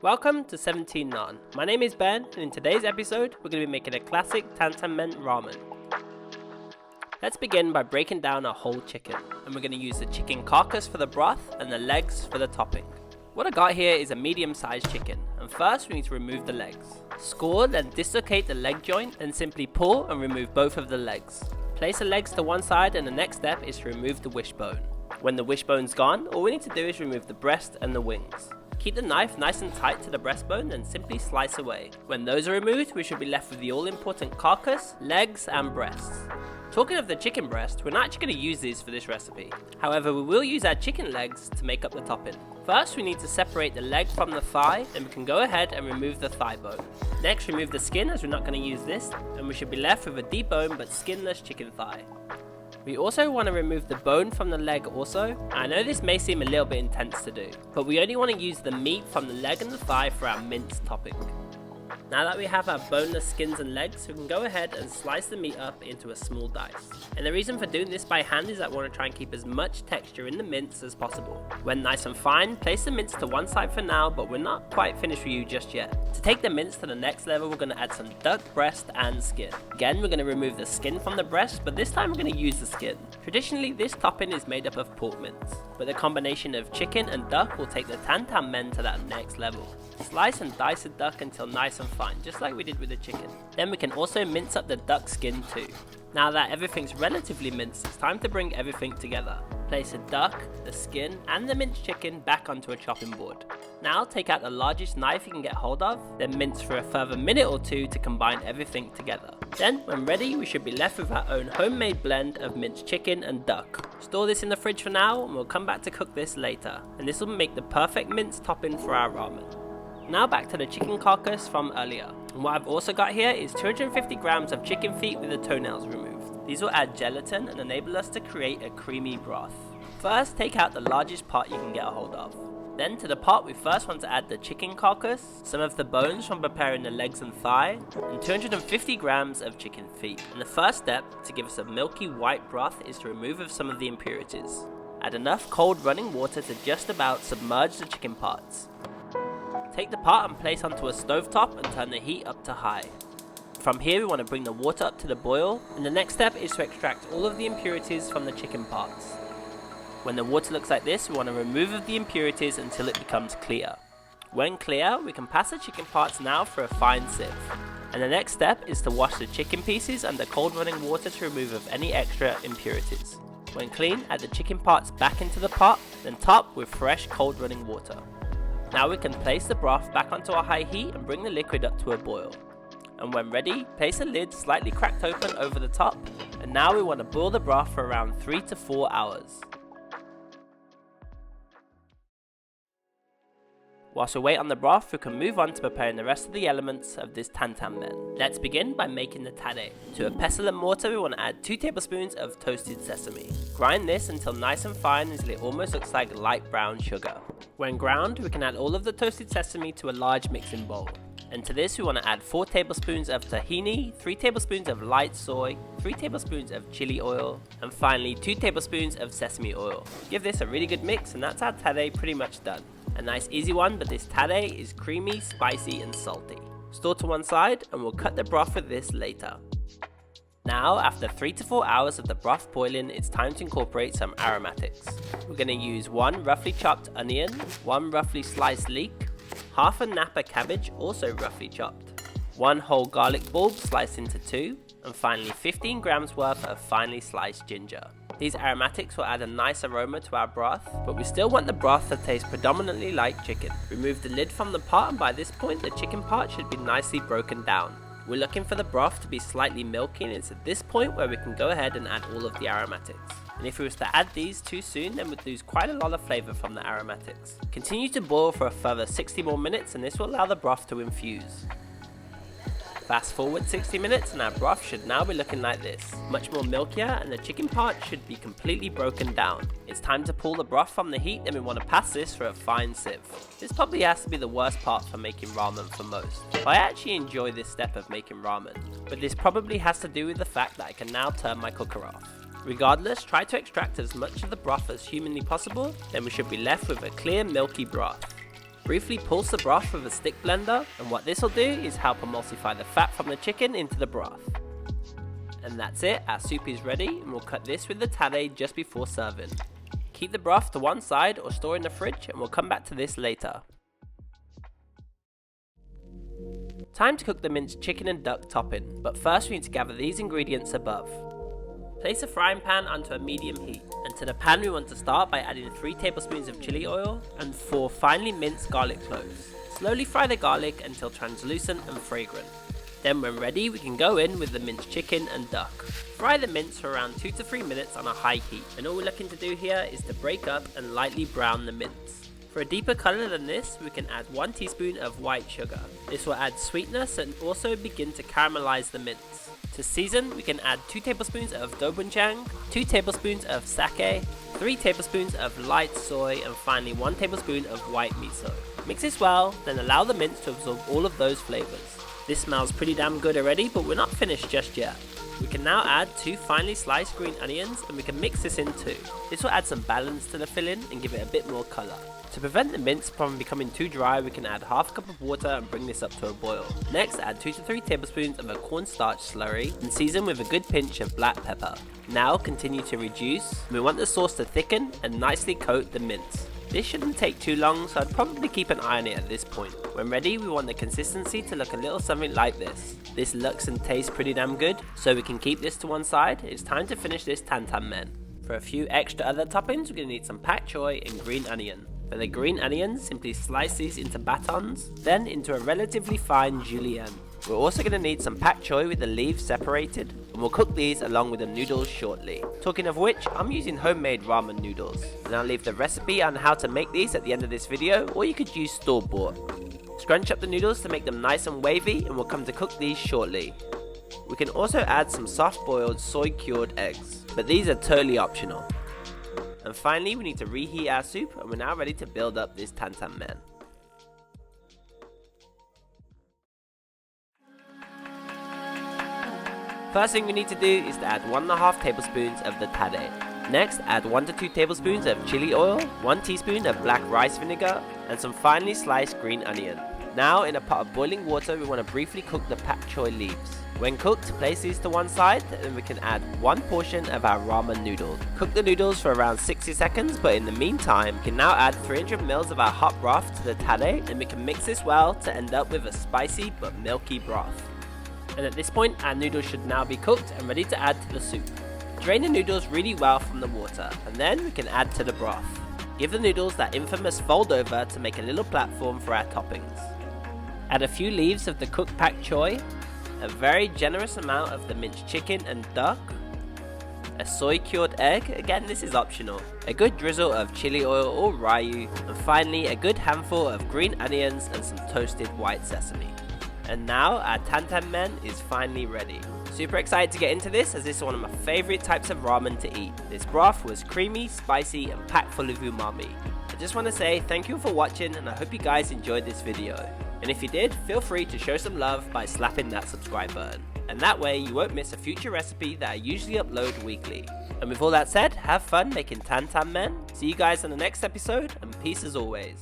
Welcome to 17 Naan. My name is Ben, and in today's episode, we're going to be making a classic Tantanmen Ramen. Let's begin by breaking down a whole chicken, and we're going to use the chicken carcass for the broth and the legs for the topping. What I got here is a medium-sized chicken, and first we need to remove the legs. Score, then dislocate the leg joint, and simply pull and remove both of the legs. Place the legs to one side, and the next step is to remove the wishbone. When the wishbone's gone, all we need to do is remove the breast and the wings. Keep the knife nice and tight to the breastbone and simply slice away. When those are removed, we should be left with the all-important carcass, legs and breasts. Talking of the chicken breast, we're not actually going to use these for this recipe. However, we will use our chicken legs to make up the topping. First, we need to separate the leg from the thigh, then we can go ahead and remove the thigh bone. Next, remove the skin as we're not going to use this, and we should be left with a deboned but skinless chicken thigh. We also want to remove the bone from the leg also. I know this may seem a little bit intense to do, but we only want to use the meat from the leg and the thigh for our minced topping. Now that we have our boneless skins and legs, we can go ahead and slice the meat up into a small dice. And the reason for doing this by hand is that we want to try and keep as much texture in the mince as possible. When nice and fine, place the mince to one side for now, but we're not quite finished with you just yet. To take the mince to the next level, we're going to add some duck breast and skin. Again, we're going to remove the skin from the breast, but this time we're going to use the skin. Traditionally, this topping is made up of pork mince, but the combination of chicken and duck will take the tantanmen to that next level. Slice and dice the duck until nice and fine, just like we did with the chicken. Then we can also mince up the duck skin too. Now that everything's relatively minced, it's time to bring everything together. Place the duck, the skin, and the minced chicken back onto a chopping board. Now take out the largest knife you can get hold of, then mince for a further minute or two to combine everything together. Then, when ready, we should be left with our own homemade blend of minced chicken and duck. Store this in the fridge for now, and we'll come back to cook this later. And this will make the perfect minced topping for our ramen. Now back to the chicken carcass from earlier. And what I've also got here is 250 grams of chicken feet with the toenails removed. These will add gelatin and enable us to create a creamy broth. First, take out the largest part you can get a hold of. Then to the pot, we first want to add the chicken carcass, some of the bones from preparing the legs and thigh, and 250 grams of chicken feet. And the first step to give us a milky white broth is to remove some of the impurities. Add enough cold running water to just about submerge the chicken parts. Take the pot and place onto a stovetop and turn the heat up to high. From here we want to bring the water up to the boil, and the next step is to extract all of the impurities from the chicken parts. When the water looks like this, we want to remove the impurities until it becomes clear. When clear, we can pass the chicken parts now for a fine sieve. And the next step is to wash the chicken pieces under cold running water to remove any extra impurities. When clean, add the chicken parts back into the pot, then top with fresh cold running water. Now we can place the broth back onto a high heat and bring the liquid up to a boil. And when ready, place the lid slightly cracked open over the top, and now we want to boil the broth for around 3 to 4 hours. Whilst we wait on the broth, we can move on to preparing the rest of the elements of this tantanmen. Let's begin by making the tare. To a pestle and mortar, we want to add 2 tablespoons of toasted sesame. Grind this until nice and fine until it almost looks like light brown sugar. When ground, we can add all of the toasted sesame to a large mixing bowl. And to this, we want to add 4 tablespoons of tahini, 3 tablespoons of light soy, 3 tablespoons of chili oil, and finally 2 tablespoons of sesame oil. Give this a really good mix, and that's our tare pretty much done. A nice easy one, but this tare is creamy, spicy and salty. Store to one side, and we'll cut the broth with this later. Now, after 3 to 4 hours of the broth boiling, it's time to incorporate some aromatics. We're going to use 1 roughly chopped onion, 1 roughly sliced leek, half a napa cabbage also roughly chopped, 1 whole garlic bulb sliced into 2, and finally 15 grams worth of finely sliced ginger. These aromatics will add a nice aroma to our broth, but we still want the broth to taste predominantly like chicken. Remove the lid from the pot, and by this point the chicken part should be nicely broken down. We're looking for the broth to be slightly milky, and it's at this point where we can go ahead and add all of the aromatics. And if we was to add these too soon, then we'd lose quite a lot of flavour from the aromatics. Continue to boil for a further 60 more minutes, and this will allow the broth to infuse. Fast forward 60 minutes and our broth should now be looking like this. Much more milkier, and the chicken part should be completely broken down. It's time to pull the broth from the heat, and we want to pass this for a fine sieve. This probably has to be the worst part for making ramen for most. I actually enjoy this step of making ramen, but this probably has to do with the fact that I can now turn my cooker off. Regardless, try to extract as much of the broth as humanly possible, then we should be left with a clear milky broth. Briefly pulse the broth with a stick blender, and what this will do is help emulsify the fat from the chicken into the broth. And that's it, our soup is ready, and we'll cut this with the tare just before serving. Keep the broth to one side or store in the fridge, and we'll come back to this later. Time to cook the minced chicken and duck topping, but first we need to gather these ingredients above. Place a frying pan onto a medium heat, and to the pan we want to start by adding 3 tablespoons of chili oil and 4 finely minced garlic cloves. Slowly fry the garlic until translucent and fragrant. Then when ready we can go in with the minced chicken and duck. Fry the mince for around 2 to 3 minutes on a high heat, and all we're looking to do here is to break up and lightly brown the mince. For a deeper colour than this, we can add 1 teaspoon of white sugar. This will add sweetness and also begin to caramelise the mince. To season, we can add 2 tablespoons of doubanjiang, 2 tablespoons of sake, 3 tablespoons of light soy, and finally 1 tablespoon of white miso. Mix this well, then allow the mince to absorb all of those flavours. This smells pretty damn good already, but we're not finished just yet. We can now add 2 finely sliced green onions, and we can mix this in too. This will add some balance to the filling and give it a bit more colour. To prevent the mince from becoming too dry, we can add half a cup of water and bring this up to a boil. Next, add 2 to 3 tablespoons of a cornstarch slurry and season with a good pinch of black pepper. Now continue to reduce. We want the sauce to thicken and nicely coat the mince. This shouldn't take too long, so I'd probably keep an eye on it at this point. When ready, we want the consistency to look a little something like this. This looks and tastes pretty damn good, so we can keep this to one side. It's time to finish this tantanmen. For a few extra other toppings, we're going to need some pak choi and green onion. For the green onions, simply slice these into batons, then into a relatively fine julienne. We're also going to need some pak choi with the leaves separated, and we'll cook these along with the noodles shortly. Talking of which, I'm using homemade ramen noodles, and I'll leave the recipe on how to make these at the end of this video, or you could use store-bought. Scrunch up the noodles to make them nice and wavy, and we'll come to cook these shortly. We can also add some soft-boiled soy-cured eggs, but these are totally optional. And finally, we need to reheat our soup, and we're now ready to build up this tantanmen. First thing we need to do is to add 1.5 tablespoons of the tare. Next, add 1 to 2 tablespoons of chili oil, 1 teaspoon of black rice vinegar, and some finely sliced green onion. Now, in a pot of boiling water, we want to briefly cook the pak choi leaves. When cooked, place these to one side, and we can add 1 portion of our ramen noodles. Cook the noodles for around 60 seconds, but in the meantime, we can now add 300 ml of our hot broth to the tare, and we can mix this well to end up with a spicy but milky broth. And at this point, our noodles should now be cooked and ready to add to the soup. Drain the noodles really well from the water, and then we can add to the broth. Give the noodles that infamous fold over to make a little platform for our toppings. Add a few leaves of the cooked pak choi, a very generous amount of the minced chicken and duck, a soy cured egg, again this is optional, a good drizzle of chili oil or ryu, and finally a good handful of green onions and some toasted white sesame. And now our tantanmen is finally ready. Super excited to get into this, as this is one of my favourite types of ramen to eat. This broth was creamy, spicy and packed full of umami. I just want to say thank you for watching, and I hope you guys enjoyed this video. And if you did, feel free to show some love by slapping that subscribe button. And that way you won't miss a future recipe that I usually upload weekly. And with all that said, have fun making tantanmen. See you guys in the next episode, and peace as always.